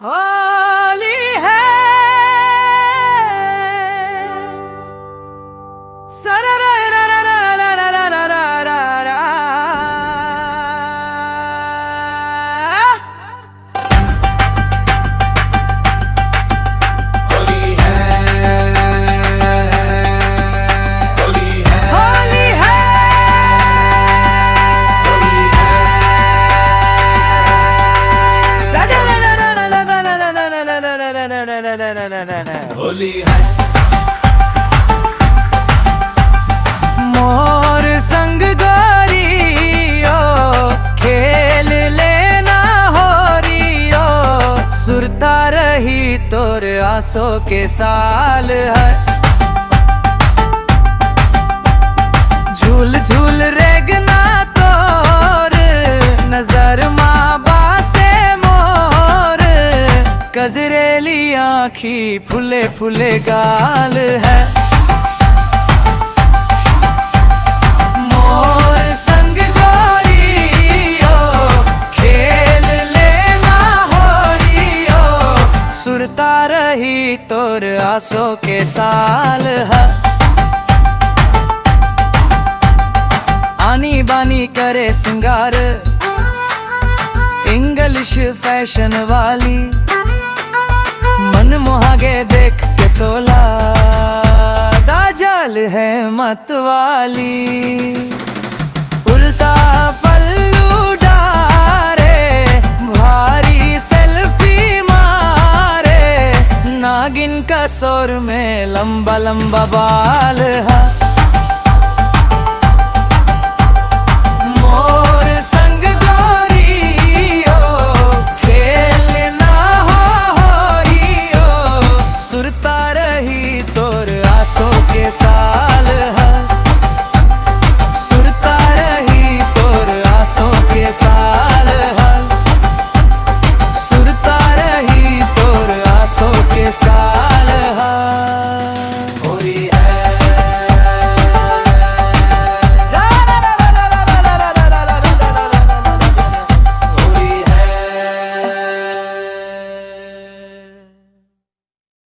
होली है होली है। मोर संग गोरियो खेल लेना हो रियो, सुरता रही तोर आसों के साल है। झूल झूल रेगना तोर नजर माँ बासे मोर, गजरेली आँखी फुले फुले गाल है। मोर संग गोरियो खेल लेना हो रियो, सुरता रही तोर आसों के साल है। आनी बानी करे सिंगार इंग्लिश फैशन वाली, मन मोहागे देख के तोला दाजल है मत वाली। उल्टा पल्लू डारे भारी सेल्फी मारे, नागिन का सौर में लंबा लंबा बाल है।